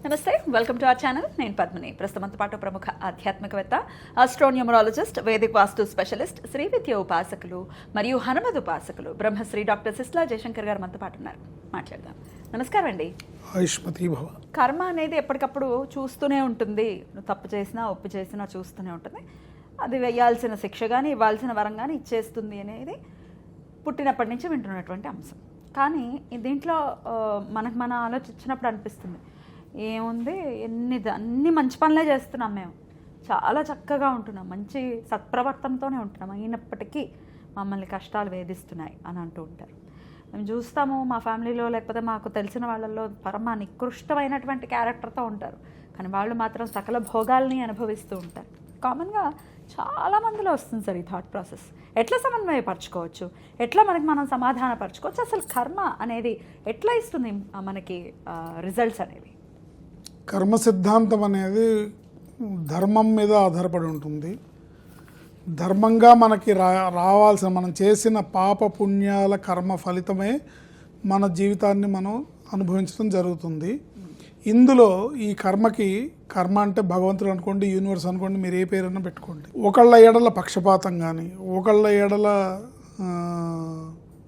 నమస్తే, welcome to our channel. నేను పద్మిని. ప్రస్తుతంతో పాటు ప్రముఖ ఆధ్యాత్మికవేత్త, ఆస్ట్రోన్యూమరాలజిస్ట్, వేదిక్ వాస్తు స్పెషలిస్ట్, శ్రీ విద్య ఉపాసకులు మరియు హనుమద్ ఉపాసకులు బ్రహ్మశ్రీ డాక్టర్ సిస్లా జయశంకర్ గారు మనతో పాటు ఉన్నారు. మాట్లాడదాం. నమస్కారం అండి. ఆయుష్మతి భవ. కర్మ అనేది ఎప్పటికప్పుడు చూస్తూనే ఉంటుంది. నువ్వు తప్పు చేసినా ఒప్పు చేసినా చూస్తూనే ఉంటుంది. అది వేయాల్సిన శిక్ష కానీ ఇవ్వాల్సిన వరం కానీ ఇచ్చేస్తుంది అనేది పుట్టినప్పటి నుంచి వింటున్నటువంటి అంశం. కానీ దీంట్లో మనం ఆలోచించినప్పుడు అనిపిస్తుంది, ఏముంది, అన్ని మంచి పనులే చేస్తున్నాం, మేము చాలా చక్కగా ఉంటున్నాం, మంచి సత్ప్రవర్తనతోనే ఉంటున్నాం, అయినప్పటికీ మమ్మల్ని కష్టాలు వేధిస్తున్నాయి అని అంటూ ఉంటారు. మేము చూస్తాము, మా ఫ్యామిలీలో లేకపోతే మాకు తెలిసిన వాళ్ళల్లో పరమ నికృష్టమైనటువంటి క్యారెక్టర్తో ఉంటారు, కానీ వాళ్ళు మాత్రం సకల భోగాల్ని అనుభవిస్తూ ఉంటారు. కామన్గా చాలా మందిలో వస్తుంది సార్ ఈ థాట్ ప్రాసెస్. ఎట్లా సమన్వయపరచుకోవచ్చు, ఎట్లా మనం సమాధానపరచుకోవచ్చు, అసలు కర్మ అనేది ఎట్లా ఇస్తుంది మనకి రిజల్ట్స్ అనేవి? కర్మ సిద్ధాంతం అనేది ధర్మం మీద ఆధారపడి ఉంటుంది. ధర్మంగా మనకి రావాల్సిన, మనం చేసిన పాప పుణ్యాల కర్మ ఫలితమే మన జీవితాన్ని మనం అనుభవించడం జరుగుతుంది. ఇందులో ఈ కర్మకి, కర్మ అంటే భగవంతుడు అనుకోండి, యూనివర్స్ అనుకోండి, మీరు ఏ పేరైనా పెట్టుకోండి, ఒకళ్ళ ఎడల పక్షపాతం కానీ ఒకళ్ళ ఎడల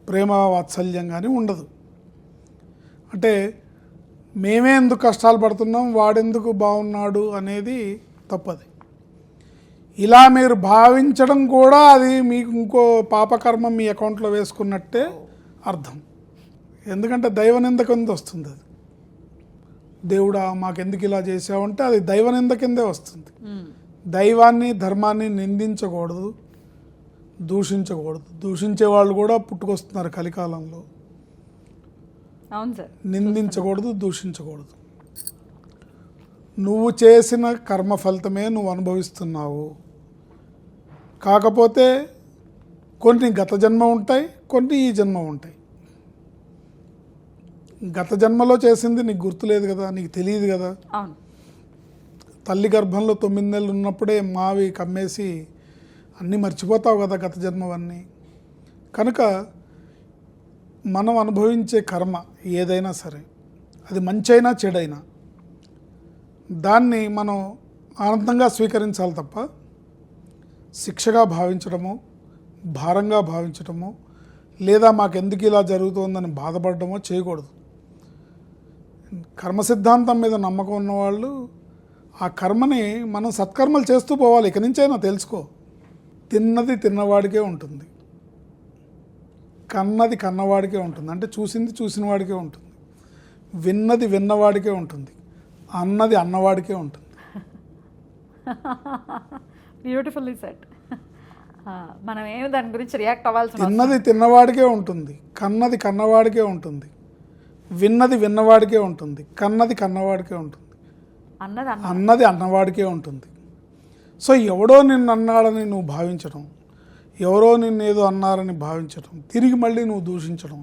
ప్రేమ వాత్సల్యం కానీ ఉండదు. అంటే మేమే ఎందుకు కష్టాలు పడుతున్నాం, వాడెందుకు బాగున్నాడు అనేది తప్పది. ఇలా మీరు భావించడం కూడా అది మీకు ఇంకో పాపకర్మ మీ అకౌంట్లో వేసుకున్నట్టే అర్థం. ఎందుకంటే దైవనింద కింద వస్తుంది. అది దేవుడా మాకెందుకు ఇలా చేసావంటే అది దైవనింద కిందే వస్తుంది. దైవాన్ని ధర్మాన్ని నిందించకూడదు, దూషించకూడదు. దూషించే వాళ్ళు కూడా పుట్టుకొస్తున్నారు కలికాలంలో. అవును సార్. నిందించకూడదు, దూషించకూడదు. నువ్వు చేసిన కర్మ ఫలితమే నువ్వు అనుభవిస్తున్నావు. కాకపోతే కొన్ని గత జన్మ ఉంటాయి, కొన్ని ఈ జన్మ ఉంటాయి. గత జన్మలో చేసింది నీకు గుర్తులేదు కదా, నీకు తెలియదు కదా. తల్లి గర్భంలో 9 నెలలు ఉన్నప్పుడే మావి కమ్మేసి అన్నీ మర్చిపోతావు కదా గత జన్మవన్నీ. కనుక మనం అనుభవించే కర్మ ఏదైనా సరే, అది మంచైనా చెడైనా, దాన్ని మనం ఆనందంగా స్వీకరించాలి తప్ప శిక్షగా భావించడము, భారంగా భావించడము, లేదా మాకెందుకు ఇలా జరుగుతుందని బాధపడడమో చేయకూడదు. కర్మ సిద్ధాంతం మీద నమ్మకం ఉన్నవాళ్ళు ఆ కర్మని మనం సత్కర్మలు చేస్తూ పోవాలి. ఇక నుంచైనా తెలుసుకో, తిన్నది తిన్నవాడికే ఉంటుంది, కన్నది కన్నవాడికే ఉంటుంది, అంటే చూసింది చూసిన వాడికే ఉంటుంది, విన్నది విన్నవాడికే ఉంటుంది, అన్నది అన్నవాడికే ఉంటుంది. Beautifully set. మనం ఏమి దాని గురించి రియాక్ట్ అవ్వాల్సి. తిన్నది తిన్నవాడికే ఉంటుంది, కన్నది కన్నవాడికే ఉంటుంది, విన్నది విన్నవాడికే ఉంటుంది, కన్నది కన్నవాడికే ఉంటుంది, అన్నది అన్నవాడికే ఉంటుంది. సో ఎవడో నిన్ను అన్నాడని నువ్వు భావించడం, ఎవరో నిన్నేదో అన్నారని భావించడం, తిరిగి మళ్ళీ నువ్వు దూషించడం,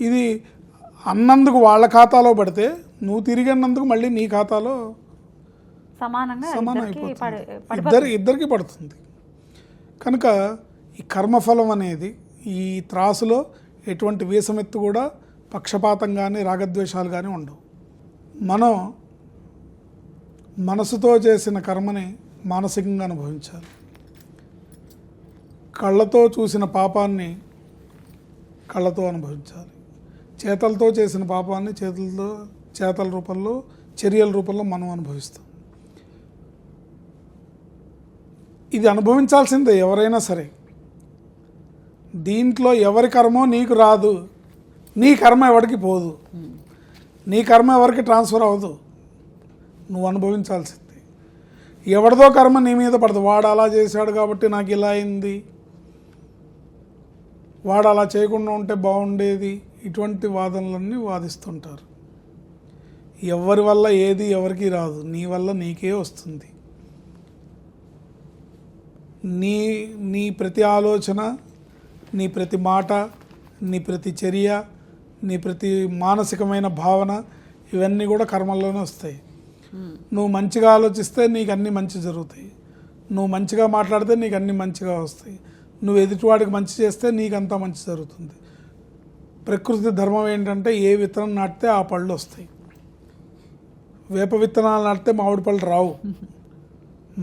ఇది అన్నందుకు వాళ్ళ ఖాతాలో పడితే నువ్వు తిరిగి అన్నందుకు మళ్ళీ నీ ఖాతాలో సమానం అయిపోతుంది, ఇద్దరికి పడుతుంది. కనుక ఈ కర్మఫలం అనేది, ఈ త్రాసులో ఎటువంటి వీసమెత్తు కూడా పక్షపాతం కానీ రాగద్వేషాలు కానీ ఉండవు. మనం మనసుతో చేసిన కర్మని మానసికంగా అనుభవించాలి. కళ్ళతో చూసిన పాపాన్ని కళ్ళతో అనుభవించాలి. చేతలతో చేసిన పాపాన్ని చేతల రూపంలో, చర్యల రూపంలో మనం అనుభవిస్తాం. ఇది అనుభవించాల్సిందే ఎవరైనా సరే. దీంట్లో ఎవరి కర్మో నీకు రాదు, నీ కర్మ ఎవరికి పోదు, నీ కర్మ ఎవరికి ట్రాన్స్ఫర్ అవ్వదు, నువ్వు అనుభవించాల్సిందే. ఎవరిదో కర్మ నీ మీద పడదు. వాడు అలా చేశాడు కాబట్టి నాకు ఇలా అయింది, వాడు అలా చేయకుండా ఉంటే బాగుండేది, ఇటువంటి వాదనలన్నీ వాదిస్తుంటారు. ఎవరి వల్ల ఏది ఎవరికి రాదు, నీ వల్ల నీకే వస్తుంది. నీ ప్రతి ఆలోచన, నీ ప్రతి మాట, నీ ప్రతి చర్య, నీ ప్రతి మానసికమైన భావన, ఇవన్నీ కూడా కర్మల్లోనే వస్తాయి. నువ్వు మంచిగా ఆలోచిస్తే నీకు అన్నీ మంచి జరుగుతాయి, నువ్వు మంచిగా మాట్లాడితే నీకు అన్నీ మంచిగా వస్తాయి, నువ్వు ఎదుటివాడికి మంచి చేస్తే నీకంతా మంచి జరుగుతుంది. ప్రకృతి ధర్మం ఏంటంటే ఏ విత్తనం నాటితే ఆ పళ్ళు వస్తాయి. వేప విత్తనాలు నాటితే మామిడి పళ్ళు రావు,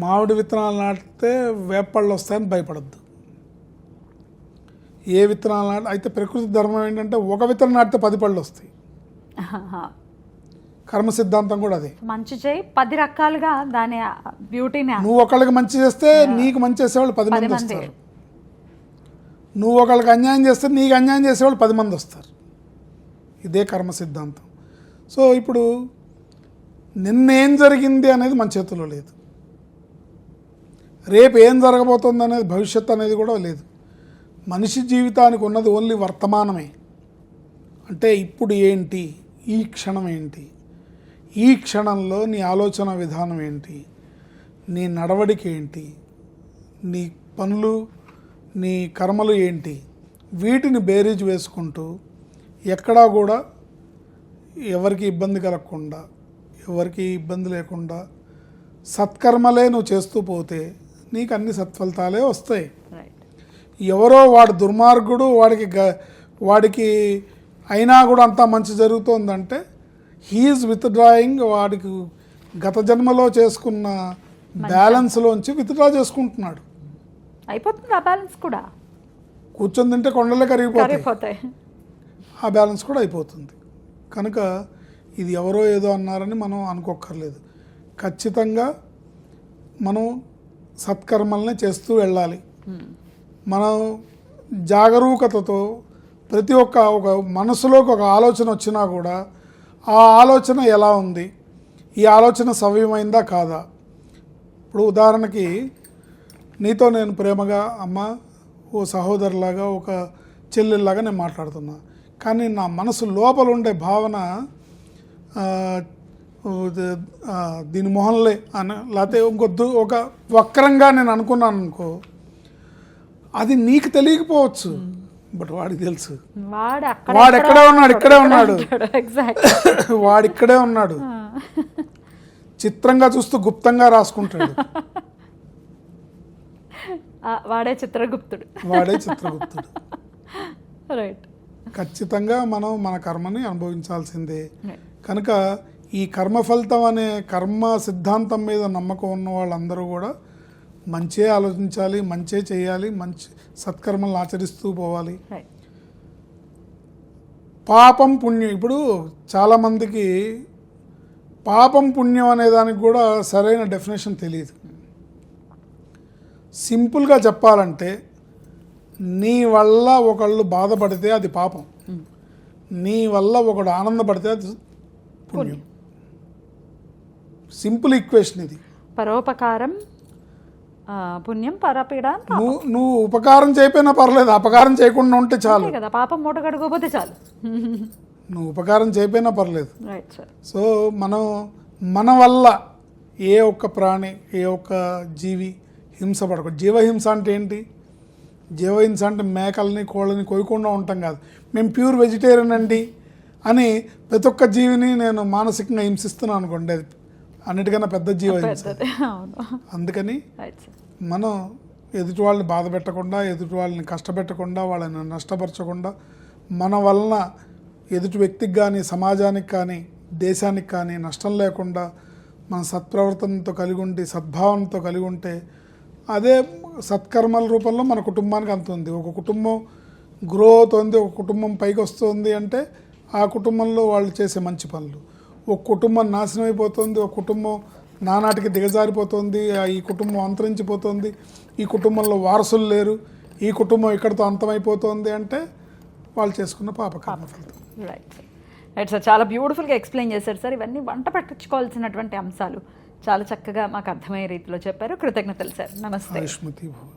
మామిడి విత్తనాలు నాటితే వేప పళ్ళు వస్తాయని భయపడద్దు. ఏ విత్తనాలు అయితే ప్రకృతి ధర్మం ఏంటంటే ఒక విత్తనం నాటితే 10 పళ్ళు వస్తాయి. కర్మ సిద్ధాంతం కూడా అదే. మంచి చేయి 10 రకాలుగా దాని బ్యూటీని. నువ్వు ఒకళ్ళకి మంచి చేస్తే నీకు మంచి చేసేవాళ్ళు 10 మంది వస్తారు. నువ్వు ఒకళ్ళకి అన్యాయం చేస్తే నీకు అన్యాయం చేసేవాళ్ళు 10 మంది వస్తారు. ఇదే కర్మ సిద్ధాంతం. సో ఇప్పుడు నిన్నేం జరిగింది అనేది మన చేతిలో లేదు, రేపు ఏం జరగబోతుంది అనేది భవిష్యత్తు అనేది కూడా లేదు. మనిషి జీవితానికి ఉన్నది ఓన్లీ వర్తమానమే. అంటే ఇప్పుడు ఏంటి, ఈ క్షణం ఏంటి, ఈ క్షణంలో నీ ఆలోచన విధానం ఏంటి, నీ నడవడిక ఏంటి, నీ పనులు నీ కర్మలు ఏంటి, వీటిని బేరీజ్ వేసుకుంటూ ఎక్కడా కూడా ఎవరికి ఇబ్బంది కలగకుండా, ఎవరికి ఇబ్బంది లేకుండా సత్కర్మలే నువ్వు చేస్తూ పోతే నీకు అన్ని సత్ఫలితాలే వస్తాయి. ఎవరో వాడు దుర్మార్గుడు, వాడికి అయినా కూడా అంతా మంచి జరుగుతోందంటే హీఈస్ విత్డ్రాయింగ్, వాడికి గత జన్మలో చేసుకున్న బ్యాలెన్స్లోంచి విత్డ్రా చేసుకుంటున్నాడు. అయిపోతుంది ఆ బ్యాలెన్స్ కూడా. కూర్చొని తింటే కొండలే కరిగిపోతాయి, ఆ బ్యాలెన్స్ కూడా అయిపోతుంది. కనుక ఇది ఎవరో ఏదో అన్నారని మనం అనుకోక్కర్లేదు. ఖచ్చితంగా మనం సత్కర్మల్ని చేస్తూ వెళ్ళాలి. మనం జాగరూకతతో ప్రతి ఒక మనసులోకి ఒక ఆలోచన వచ్చినా కూడా ఆ ఆలోచన ఎలా ఉంది, ఈ ఆలోచన సవ్యమైందా కాదా. ఇప్పుడు ఉదాహరణకి నీతో నేను ప్రేమగా అమ్మ, ఓ సహోదరులాగా, ఒక చెల్లెల్లాగా నేను మాట్లాడుతున్నా, కానీ నా మనసు లోపల ఉండే భావన దీని మొహంలే అని, లేకపోతే ఒక వక్రంగా నేను అనుకున్నాను అనుకో, అది నీకు తెలియకపోవచ్చు, బట్ వాడికి తెలుసు. వాడు ఎక్కడే ఉన్నాడు, ఇక్కడే ఉన్నాడు, వాడు ఇక్కడే ఉన్నాడు, చిత్రంగా చూస్తూ గుప్తంగా రాసుకుంటాడు. వాడే చిత్రగుప్తుడు. రైట్. ఖచ్చితంగా మనం మన కర్మని అనుభవించాల్సిందే. కనుక ఈ కర్మ ఫలితం అనే కర్మ సిద్ధాంతం మీద నమ్మకం ఉన్న వాళ్ళందరూ కూడా మంచే ఆలోచించాలి, మంచే చేయాలి, మంచి సత్కర్మలను ఆచరిస్తూ పోవాలి. పాపం పుణ్యం, ఇప్పుడు చాలామందికి పాపం పుణ్యం అనే దానికి కూడా సరైన డెఫినేషన్ తెలియదు. సింపుల్గా చెప్పాలంటే నీ వల్ల ఒకళ్ళు బాధపడితే అది పాపం, నీ వల్ల ఒకడు ఆనందపడితే అది పుణ్యం. సింపుల్ ఈక్వేషన్ ఇది. పరోపకారం పుణ్యం, పరపీడ. నువ్వు ఉపకారం చేయకపోయినా పర్లేదు, అపకారం చేయకుండా ఉంటే చాలు కదా. పాపం మూట కడుకోపోతే చాలు. నువ్వు ఉపకారం చేయకపోయినా పర్లేదు. సో మన వల్ల ఏ ఒక్క ప్రాణి, ఏ ఒక్క జీవి హింస పడకూడదు. జీవహింస అంటే ఏంటి? జీవహింస అంటే మేకల్ని కోళ్ళని కోయకుండా ఉంటాం కాదు. మేము ప్యూర్ వెజిటేరియన్ అండి అని ప్రతి ఒక్క జీవిని నేను మానసికంగా హింసిస్తున్నాను అనుకోండి, అది అన్నిటికన్నా పెద్ద జీవహింస. అందుకని మనం ఎదుటి వాళ్ళని బాధ పెట్టకుండా, ఎదుటి వాళ్ళని కష్టపెట్టకుండా, వాళ్ళని నష్టపరచకుండా, మన వలన ఎదుటి వ్యక్తికి కానీ, సమాజానికి కానీ, దేశానికి కానీ నష్టం లేకుండా మన సత్ప్రవర్తనతో కలిగి ఉండి, సద్భావనతో కలిగి ఉంటే అదే సత్కర్మల రూపంలో మన కుటుంబానికి అందుతుంది. ఒక కుటుంబం గ్రో అవుతుంది, ఒక కుటుంబం పైకి వస్తుంది అంటే ఆ కుటుంబంలో వాళ్ళు చేసే మంచి పనులు. ఒక కుటుంబం నాశనం అయిపోతుంది, ఒక కుటుంబం నానాటికి దిగజారిపోతుంది, ఈ కుటుంబం అంతరించిపోతుంది, ఈ కుటుంబంలో వారసులు లేరు, ఈ కుటుంబం ఇక్కడితో అంతమైపోతుంది అంటే వాళ్ళు చేసుకున్న పాపకర్మ ఫలితం. రైట్ సార్, చాలా బ్యూటిఫుల్గా ఎక్స్ప్లెయిన్ చేశారు సార్. ఇవన్నీ వంట పట్టించుకోవాల్సినటువంటి అంశాలు చాలా చక్కగా మాకు అర్థమయ్యే రీతిలో చెప్పారు. కృతజ్ఞతలు సార్. నమస్తే.